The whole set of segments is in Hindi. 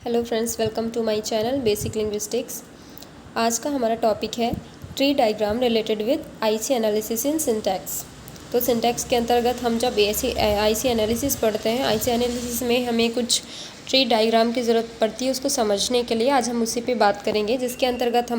Hello friends, welcome to my channel basic linguistics. आज का हमारा टॉपिक है tree diagram related with IC analysis in syntax. तो सिंटैक्स के अंतर्गत हम जब आईसी एनालिसिस पढ़ते हैं, आईसी एनालिसिस में हमें कुछ ट्री डायग्राम की ज़रूरत पड़ती है उसको समझने के लिए। आज हम उसी पे बात करेंगे, जिसके अंतर्गत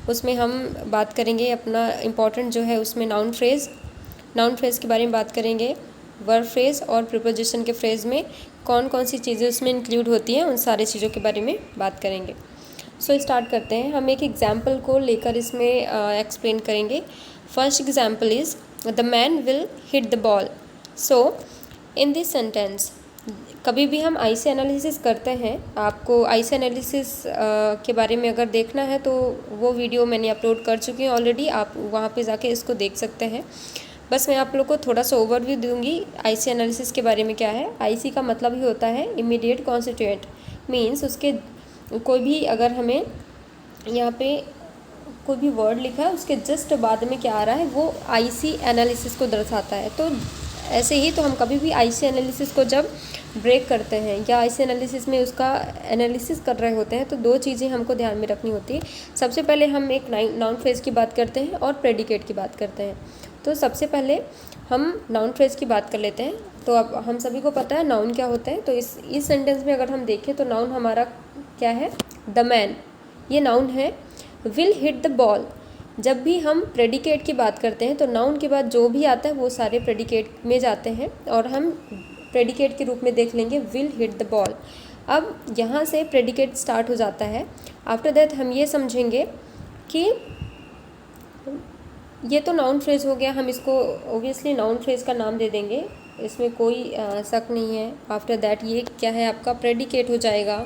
उसमें हम बात करेंगे अपना इम्पॉर्टेंट जो है उसमें नाउन फ्रेज़ के बारे में बात करेंगे। वर्ब फ्रेज़ और प्रीपोजिशन के फ्रेज़ में कौन कौन सी चीज़ें उसमें इंक्लूड होती हैं, उन सारी चीज़ों के बारे में बात करेंगे। सो स्टार्ट करते हैं। हम एक एग्जाम्पल को लेकर इसमें एक्सप्लेन करेंगे। First example is the man will hit the ball. So in this sentence, कभी भी हम आईसी एनालिसिस करते हैं, आपको आईसी एनालिसिस के बारे में अगर देखना है तो वो वीडियो मैंने अपलोड कर चुकी हूँ ऑलरेडी, आप वहाँ पे जाके इसको देख सकते हैं। बस मैं आप लोग को थोड़ा सा ओवरव्यू दूंगी आईसी एनालिसिस के बारे में। क्या है आईसी का मतलब ही होता है इमीडिएट कॉन्स्टिट्यूएंट, मीन्स उसके कोई भी अगर हमें यहाँ पे कोई भी वर्ड लिखा है उसके जस्ट बाद में क्या आ रहा है वो आईसी एनालिसिस को दर्शाता है। तो ऐसे ही तो हम कभी भी आईसी एनालिसिस को जब ब्रेक करते हैं या आईसी एनालिसिस में उसका एनालिसिस कर रहे होते हैं तो दो चीज़ें हमको ध्यान में रखनी होती है। सबसे पहले हम एक नाउन फ्रेज की बात करते हैं और प्रेडिकेट की बात करते हैं। तो सबसे पहले हम नाउन फ्रेज की बात कर लेते हैं। तो अब हम सभी को पता है नाउन क्या होता है। तो इस सेंटेंस में अगर हम देखें तो नाउन हमारा क्या है, द मैन, ये नाउन है। विल हिट द बॉल, जब भी हम प्रेडिकेट की बात करते हैं तो नाउन के बाद जो भी आता है वो सारे प्रेडिकेट में जाते हैं और हम प्रेडिकेट के रूप में देख लेंगे विल हिट द बॉल। अब यहाँ से प्रेडिकेट स्टार्ट हो जाता है। आफ्टर दैट हम ये समझेंगे कि ये तो नाउन फ्रेज हो गया, हम इसको ओबियसली नाउन फ्रेज का नाम दे देंगे, इसमें कोई शक नहीं है। आफ्टर दैट ये क्या है, आपका प्रेडिकेट हो जाएगा।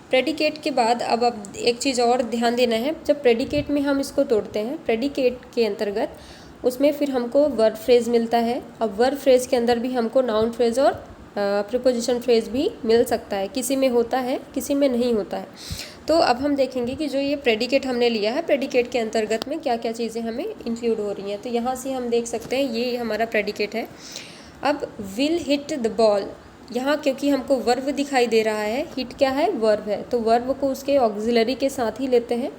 प्रेडिकेट के बाद अब एक चीज़ और ध्यान देना है, जब प्रेडिकेट में हम इसको तोड़ते हैं, प्रेडिकेट के अंतर्गत उसमें फिर हमको वर्ब फ्रेज मिलता है। अब वर्ब फ्रेज के अंदर भी हमको नाउन फ्रेज और प्रीपोजिशन फ्रेज भी मिल सकता है, किसी में होता है किसी में नहीं होता है। तो अब हम देखेंगे कि जो ये प्रेडिकेट हमने लिया है, प्रेडिकेट के अंतर्गत में क्या क्या चीज़ें हमें इंक्लूड हो रही हैं। तो यहाँ से हम देख सकते हैं ये हमारा प्रेडिकेट है। अब विल हिट द बॉल, यहाँ क्योंकि हमको वर्ब दिखाई दे रहा है, हिट क्या है, वर्ब है, तो वर्ब को उसके ऑक्सिलरी के साथ ही लेते हैं।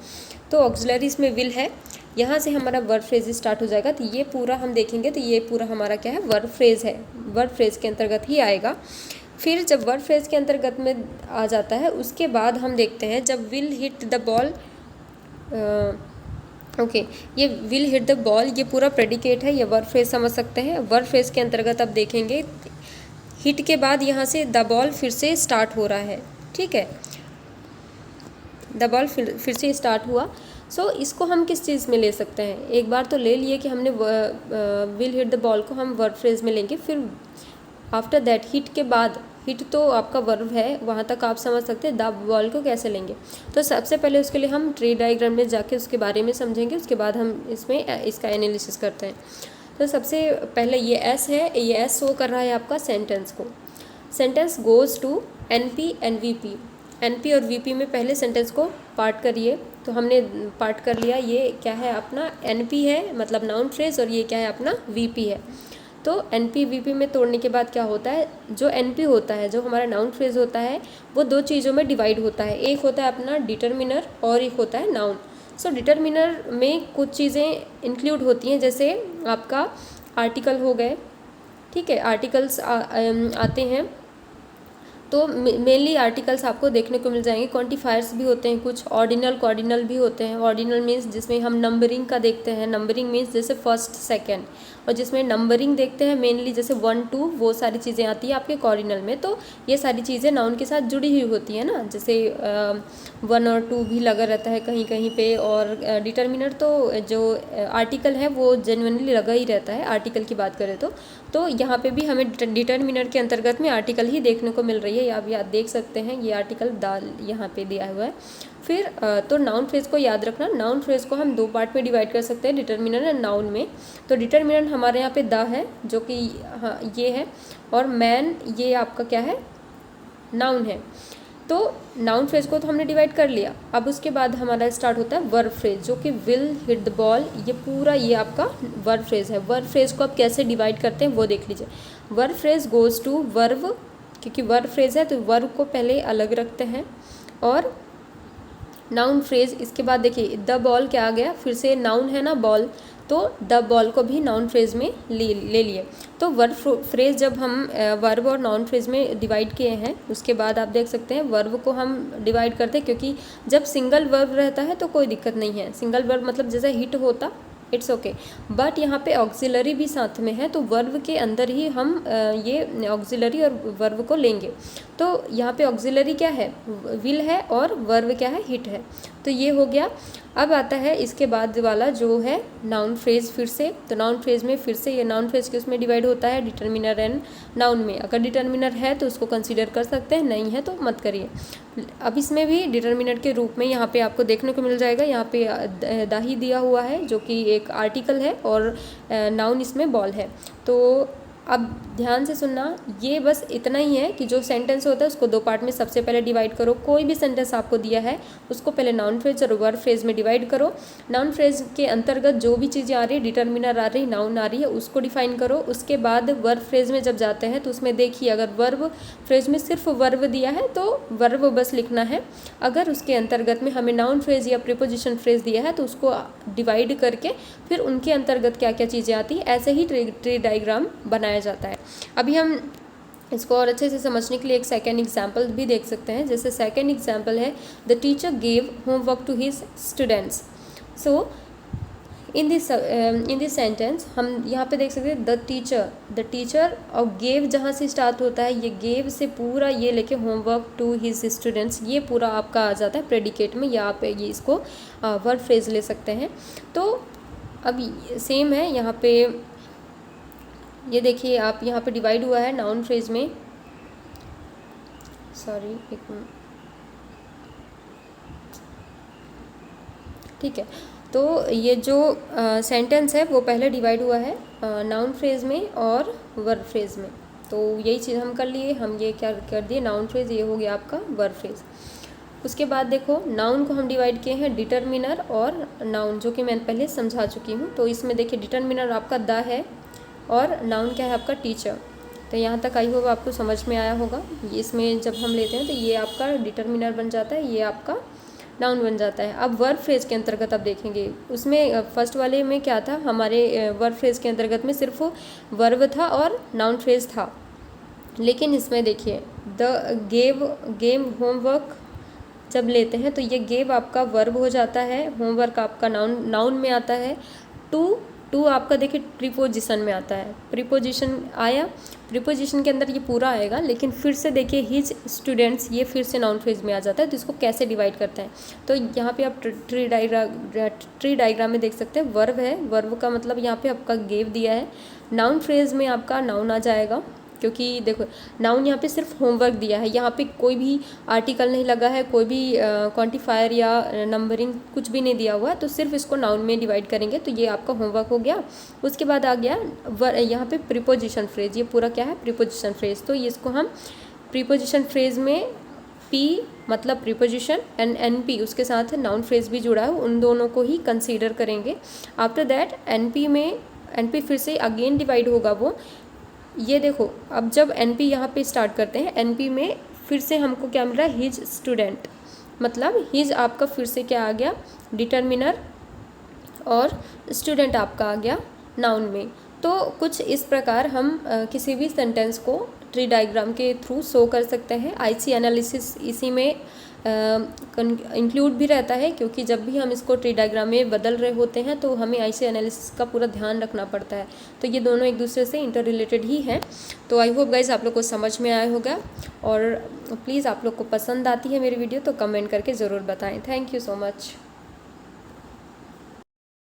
तो ऑक्सिलरी इसमें विल है, यहाँ से हमारा वर्ब फ्रेज स्टार्ट हो जाएगा। तो ये पूरा हम देखेंगे तो ये पूरा हमारा क्या है, वर्ब फ्रेज है, वर्ब फ्रेज के अंतर्गत ही आएगा। फिर जब वर्ब फ्रेज के अंतर्गत में आ जाता है उसके बाद हम देखते हैं जब will hit the ball, okay, ये विल हिट द बॉल ये पूरा प्रेडिकेट है, ये वर्ब फ्रेज समझ सकते हैं। वर्ब फ्रेज के अंतर्गत अब देखेंगे हिट के बाद यहाँ से द बॉल फिर से स्टार्ट हो रहा है, ठीक है, द बॉल फिर से स्टार्ट हुआ। सो इसको हम किस चीज़ में ले सकते हैं, एक बार तो ले लिए कि हमने विल हिट द बॉल को हम वर्ब फ्रेज में लेंगे। फिर आफ्टर दैट हिट के बाद, हिट तो आपका वर्ब है, वहाँ तक आप समझ सकते हैं, द बॉल को कैसे लेंगे। तो सबसे पहले उसके लिए हम ट्री डायग्राम में जाके उसके बारे में समझेंगे, उसके बाद हम इसमें इसका एनालिसिस करते हैं। तो सबसे पहले ये एस है, ये एस शो कर रहा है आपका सेंटेंस को। Sentence goes to NP and VP, NP और वीपी में पहले सेंटेंस को पार्ट करिए। तो हमने पार्ट कर लिया, ये क्या है अपना एनपी है मतलब नाउन फ्रेज, और ये क्या है अपना वीपी है। तो एनपी वीपी में तोड़ने के बाद क्या होता है, जो एनपी होता है, जो हमारा नाउन फ्रेज होता है, वो दो चीज़ों में डिवाइड होता है। एक होता है अपना डिटर्मिनर और एक होता है नाउन। सो डिटर्मिनर में कुछ चीज़ें इंक्लूड होती हैं, जैसे आपका आर्टिकल हो गए, ठीक है, आर्टिकल्स आते हैं। तो मेनली आर्टिकल्स आपको देखने को मिल जाएंगे। क्वांटिफायर्स भी होते हैं कुछ, ऑर्डिनल कॉर्डिनल भी होते हैं। ऑर्डिनल मीन्स जिसमें हम नंबरिंग का देखते हैं, नंबरिंग मीन्स जैसे फर्स्ट सेकंड, और जिसमें नंबरिंग देखते हैं मेनली जैसे 1 2, वो सारी चीज़ें आती हैं आपके कॉर्डिनल में। तो ये सारी चीज़ें नाउन के साथ जुड़ी हुई होती हैं ना, जैसे 1 और 2 भी लगा रहता है कहीं कहीं पे। और डिटर्मिनर तो जो आर्टिकल है वो जेन्युइनली लगा ही रहता है, आर्टिकल की बात करें तो यहाँ पे भी हमें डिटर्मिनर के अंतर्गत में आर्टिकल ही देखने को मिल रही है। आप याद देख सकते हैं, ये आर्टिकल दाल यहाँ पे दिया हुआ है। फिर तो नाउन फ्रेज को याद रखना, नाउन फ्रेज को हम दो पार्ट में डिवाइड कर सकते हैं, डिटर्मिनर एंड नाउन में। तो डिटर्मिनर हमारे यहाँ पे द है, जो कि हाँ ये है, और मैन ये आपका क्या है, नाउन है। तो नाउन फ्रेज को तो हमने डिवाइड कर लिया। अब उसके बाद हमारा स्टार्ट होता है वर्ब फ्रेज, जो कि विल हिट द बॉल, ये पूरा ये आपका वर्ब फ्रेज है। वर्ब फ्रेज को आप कैसे डिवाइड करते हैं वो देख लीजिए। Verb phrase goes to verb क्योंकि वर्ब फ्रेज है तो वर्ब को पहले अलग रखते हैं। और नाउन फ्रेज इसके बाद देखिए द बॉल क्या आ गया, फिर से नाउन है ना बॉल, तो द बॉल को भी नाउन फ्रेज में ले लिए। तो वर्ब फ्रेज जब हम वर्ब और नाउन फ्रेज में डिवाइड किए हैं उसके बाद आप देख सकते हैं वर्ब को हम डिवाइड करते हैं, क्योंकि जब सिंगल वर्ब रहता है तो कोई दिक्कत नहीं है। सिंगल वर्ब मतलब जैसे हिट होता, इट्स ओके, बट यहाँ पे ऑक्सिलरी भी साथ में है तो वर्ब के अंदर ही हम ये ऑक्सिलरी और वर्ब को लेंगे। तो यहाँ पे ऑक्सिलरी क्या है, विल है, और वर्ब क्या है, हिट है। तो ये हो गया। अब आता है इसके बाद वाला जो है नाउन फ्रेज। फिर से तो नाउन फ्रेज में फिर से ये नाउन फ्रेज किस में डिवाइड होता है, डिटर्मिनर एंड नाउन में। अगर डिटर्मिनर है तो उसको कंसीडर कर सकते हैं, नहीं है तो मत करिए। अब इसमें भी डिटर्मिनर के रूप में यहाँ पे आपको देखने को मिल जाएगा, यहाँ पे द ही दिया हुआ है जो कि एक आर्टिकल है, और नाउन इसमें बॉल है। तो अब ध्यान से सुनना, ये बस इतना ही है कि जो सेंटेंस होता है उसको दो पार्ट में सबसे पहले डिवाइड करो। कोई भी सेंटेंस आपको दिया है उसको पहले नाउन फ्रेज और वर्ब फ्रेज में डिवाइड करो। नाउन फ्रेज के अंतर्गत जो भी चीज़ें आ रही, डिटर्मिनर आ रही, नाउन आ रही है, उसको डिफाइन करो। उसके बाद वर्ब फ्रेज में जब जाते हैं तो उसमें देखिए अगर वर्ब फ्रेज में सिर्फ वर्ब दिया है तो वर्ब बस लिखना है। अगर उसके अंतर्गत में हमें नाउन फ्रेज या प्रीपोजिशन फ्रेज दिया है तो उसको डिवाइड करके फिर उनके अंतर्गत क्या क्या चीज़ें आती है, ऐसे ही ट्री डायग्राम बनाया जाता है। अभी हम इसको और अच्छे से समझने के लिए एक सेकेंड एग्जाम्पल भी देख सकते हैं। जैसे सेकेंड एग्जाम्पल है the teacher gave homework to his students. So in this sentence हम यहाँ पे देख सकते हैं द टीचर और गेव जहाँ से स्टार्ट होता है, ये गेव से पूरा ये लेके होमवर्क टू हिज स्टूडेंट्स, ये पूरा आपका आ जाता है प्रेडिकेट में, या आप ये इसको वर्ब फ्रेज ले सकते हैं। तो अब सेम है यहाँ पे, ये देखिए आप यहाँ पे डिवाइड हुआ है नाउन फ्रेज में, सॉरी एक मिनट, ठीक है। तो ये जो सेंटेंस है वो पहले डिवाइड हुआ है नाउन फ्रेज में और वर्ब फ्रेज में। तो यही चीज़ हम कर लिए, हम ये क्या कर दिए, नाउन फ्रेज ये हो गया आपका वर्ब फ्रेज। उसके बाद देखो नाउन को हम डिवाइड किए हैं डिटर्मिनर और नाउन, जो कि मैं पहले समझा चुकी हूँ। तो इसमें देखिए डिटर्मिनर आपका द है और नाउन क्या है आपका टीचर। तो यहाँ तक आई होगा, आपको समझ में आया होगा। इसमें जब हम लेते हैं तो ये आपका डिटर्मिनर बन जाता है, ये आपका नाउन बन जाता है। अब वर्ब फ्रेज के अंतर्गत आप देखेंगे, उसमें फर्स्ट वाले में क्या था, हमारे वर्ब फ्रेज के अंतर्गत में सिर्फ वर्ब था और नाउन फ्रेज था। लेकिन इसमें देखिए द गेम होमवर्क जब लेते हैं तो ये गेव आपका वर्ब हो जाता है, होमवर्क आपका नाउन में आता है, टू आपका देखिए प्रीपोजिशन में आता है। प्रीपोजिशन आया, प्रीपोजिशन के अंदर ये पूरा आएगा, लेकिन फिर से देखिए हिज स्टूडेंट्स, ये फिर से नाउन फ्रेज में आ जाता है। तो इसको कैसे डिवाइड करते हैं, तो यहाँ पे आप ट्री डायग्राम में देख सकते हैं, वर्ब है, वर्ब का मतलब यहाँ पे आपका गेव दिया है। नाउन फ्रेज में आपका नाउन आ जाएगा, क्योंकि देखो नाउन यहाँ पे सिर्फ होमवर्क दिया है, यहाँ पे कोई भी आर्टिकल नहीं लगा है, कोई भी क्वांटिफायर या नंबरिंग कुछ भी नहीं दिया हुआ है, तो सिर्फ इसको नाउन में डिवाइड करेंगे तो ये आपका होमवर्क हो गया। उसके बाद आ गया यहाँ पे प्रीपोजिशन फ्रेज, ये पूरा क्या है प्रीपोजिशन फ्रेज। तो इसको हम प्रीपोजिशन फ्रेज में पी मतलब प्रीपोजिशन एंड NP उसके साथ नाउन फ्रेज भी जुड़ा है, उन दोनों को ही कंसीडर करेंगे। आफ्टर दैट NP फिर से अगेन डिवाइड होगा वो, ये देखो अब जब NP यहाँ पे स्टार्ट करते हैं, NP में फिर से हमको क्या मिल रहा है, हिज स्टूडेंट, मतलब हिज आपका फिर से क्या आ गया डिटर्मिनर और स्टूडेंट आपका आ गया नाउन में। तो कुछ इस प्रकार हम किसी भी सेंटेंस को ट्री डायग्राम के थ्रू शो कर सकते हैं। IC एनालिसिस इसी में इंक्लूड भी रहता है, क्योंकि जब भी हम इसको ट्री डायग्राम में बदल रहे होते हैं तो हमें IC एनालिसिस का पूरा ध्यान रखना पड़ता है। तो ये दोनों एक दूसरे से इंटर रिलेटेड ही हैं। तो आई होप गाइज आप लोग को समझ में आया होगा, और प्लीज़ आप लोग को पसंद आती है मेरी वीडियो तो कमेंट करके ज़रूर बताएं। Thank you so much.